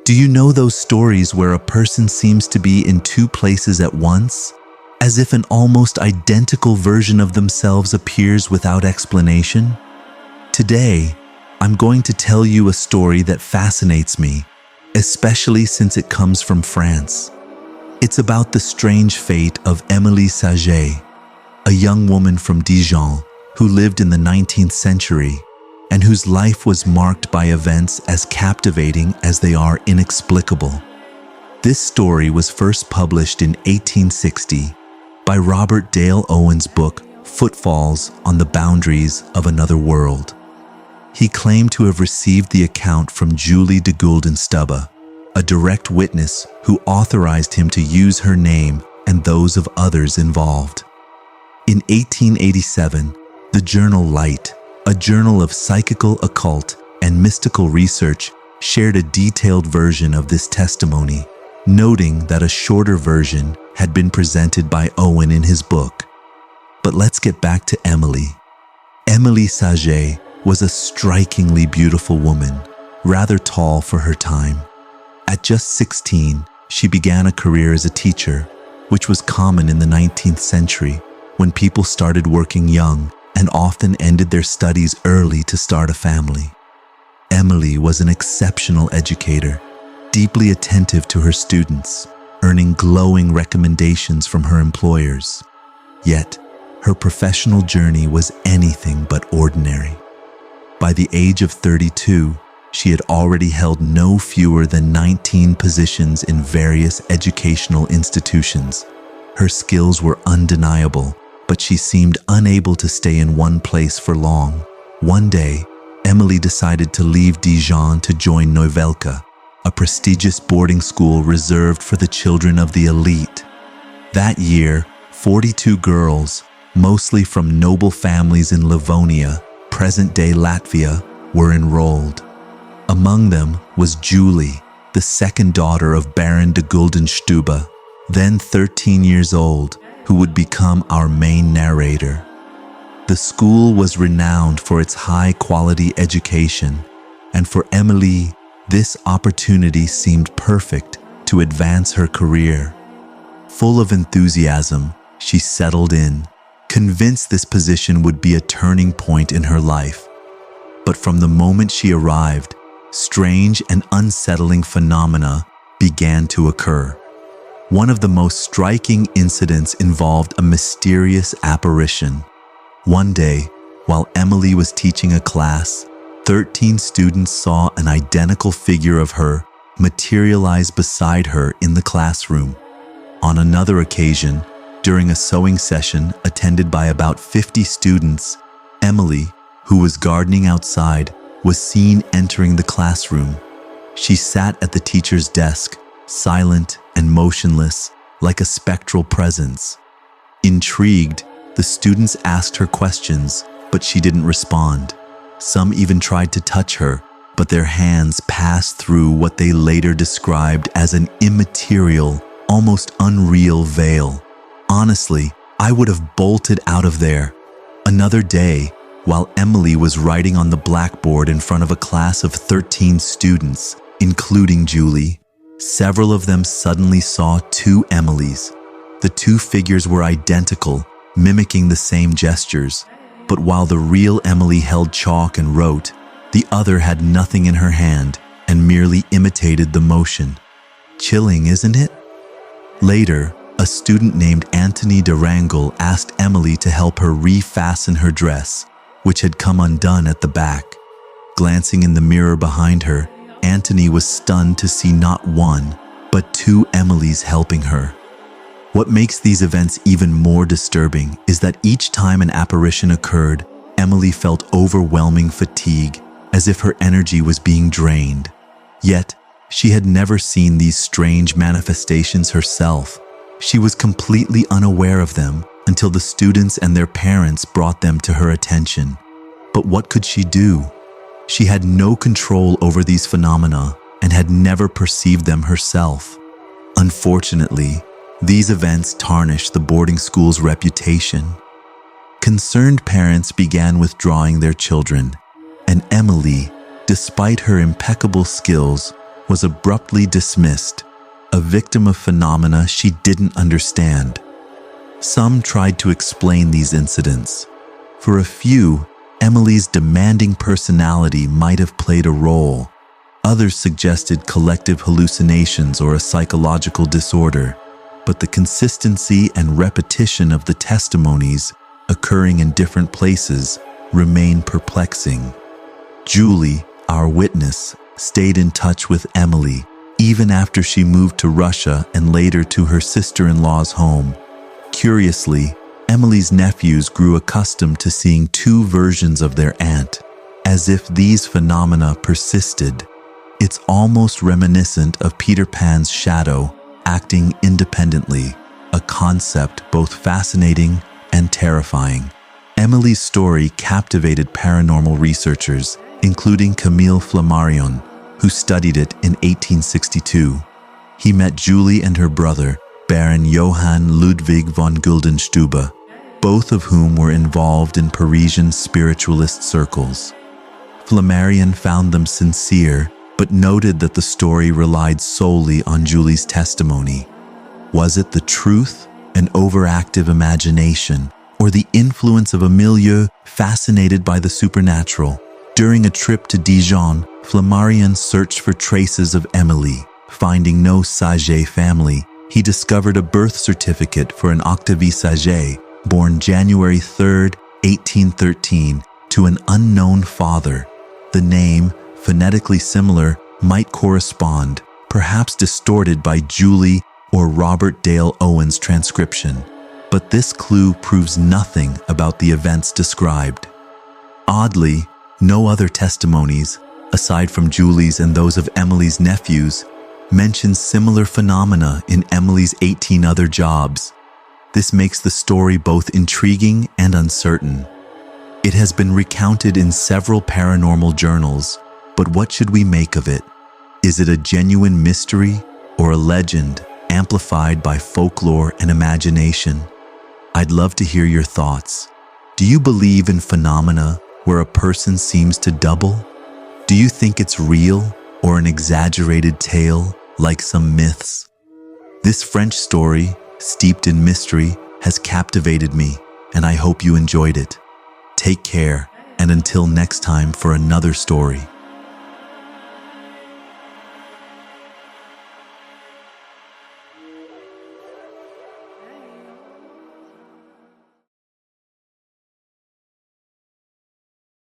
Do you know those stories where a person seems to be in two places at once, as if an almost identical version of themselves appears without explanation? Today, I'm going to tell you a story that fascinates me, especially since it comes from France. It's about the strange fate of Émilie Sagée, a young woman from Dijon who lived in the 19th century and whose life was marked by events as captivating as they are inexplicable. This story was first published in 1860 by Robert Dale Owen's book, Footfalls on the Boundaries of Another World. He claimed to have received the account from Julie de Guldenstubbe, a direct witness who authorized him to use her name and those of others involved. In 1887, the journal Light, a journal of psychical, occult, and mystical research, shared a detailed version of this testimony, noting that a shorter version had been presented by Owen in his book. But let's get back to Émilie. Émilie Sagée was a strikingly beautiful woman, rather tall for her time. At just 16, she began a career as a teacher, which was common in the 19th century when people started working young and often ended their studies early to start a family. Émilie was an exceptional educator, deeply attentive to her students, earning glowing recommendations from her employers. Yet, her professional journey was anything but ordinary. By the age of 32, she had already held no fewer than 19 positions in various educational institutions. Her skills were undeniable, but she seemed unable to stay in one place for long. One day, Émilie decided to leave Dijon to join Novelka, a prestigious boarding school reserved for the children of the elite. That year, 42 girls, mostly from noble families in Livonia, present-day Latvia, were enrolled. Among them was Julie, the second daughter of Baron de Guldenstubbe, then 13 years old, who would become our main narrator. The school was renowned for its high-quality education, and for Émilie, this opportunity seemed perfect to advance her career. Full of enthusiasm, she settled in, convinced this position would be a turning point in her life. But from the moment she arrived, strange and unsettling phenomena began to occur. One of the most striking incidents involved a mysterious apparition. One day, while Émilie was teaching a class, 13 students saw an identical figure of her materialize beside her in the classroom. On another occasion, during a sewing session attended by about 50 students, Émilie, who was gardening outside, was seen entering the classroom. She sat at the teacher's desk, silent and motionless, like a spectral presence. Intrigued, the students asked her questions, but she didn't respond. Some even tried to touch her, but their hands passed through what they later described as an immaterial, almost unreal veil. Honestly, I would have bolted out of there. Another day, while Émilie was writing on the blackboard in front of a class of 13 students, including Julie, several of them suddenly saw two Émilies. The two figures were identical, mimicking the same gestures, but while the real Émilie held chalk and wrote, the other had nothing in her hand and merely imitated the motion. Chilling, isn't it? Later, a student named Anthony de Rangel asked Émilie to help her refasten her dress, which had come undone at the back. Glancing in the mirror behind her, Anthony was stunned to see not one, but two Émilies helping her. What makes these events even more disturbing is that each time an apparition occurred, Émilie felt overwhelming fatigue, as if her energy was being drained. Yet, she had never seen these strange manifestations herself. She was completely unaware of them until the students and their parents brought them to her attention. But what could she do? She had no control over these phenomena and had never perceived them herself. Unfortunately, these events tarnished the boarding school's reputation. Concerned parents began withdrawing their children, and Émilie, despite her impeccable skills, was abruptly dismissed, a victim of phenomena she didn't understand. Some tried to explain these incidents. For a few, Émilie's demanding personality might have played a role. Others suggested collective hallucinations or a psychological disorder, but the consistency and repetition of the testimonies occurring in different places remain perplexing. Julie, our witness, stayed in touch with Émilie, even after she moved to Russia and later to her sister-in-law's home. Curiously, Émilie's nephews grew accustomed to seeing two versions of their aunt, as if these phenomena persisted. It's almost reminiscent of Peter Pan's shadow acting independently, a concept both fascinating and terrifying. Émilie's story captivated paranormal researchers, including Camille Flammarion, who studied it in 1862. He met Julie and her brother, Baron Johann Ludwig von Guldenstube, both of whom were involved in Parisian spiritualist circles. Flammarion found them sincere, but noted that the story relied solely on Julie's testimony. Was it the truth, an overactive imagination, or the influence of a milieu fascinated by the supernatural? During a trip to Dijon, Flammarion searched for traces of Émilie. Finding no Sagée family, he discovered a birth certificate for an Octavie Sagée, born January 3, 1813, to an unknown father. The name, phonetically similar, might correspond, perhaps distorted by Julie or Robert Dale Owen's transcription. But this clue proves nothing about the events described. Oddly, no other testimonies, aside from Julie's and those of Émilie's nephews, mention similar phenomena in Émilie's 18 other jobs. This makes the story both intriguing and uncertain. It has been recounted in several paranormal journals, but what should we make of it? Is it a genuine mystery or a legend amplified by folklore and imagination? I'd love to hear your thoughts. Do you believe in phenomena where a person seems to double? Do you think it's real or an exaggerated tale like some myths? This French story, steeped in mystery, has captivated me, and I hope you enjoyed it. Take care, and until next time for another story.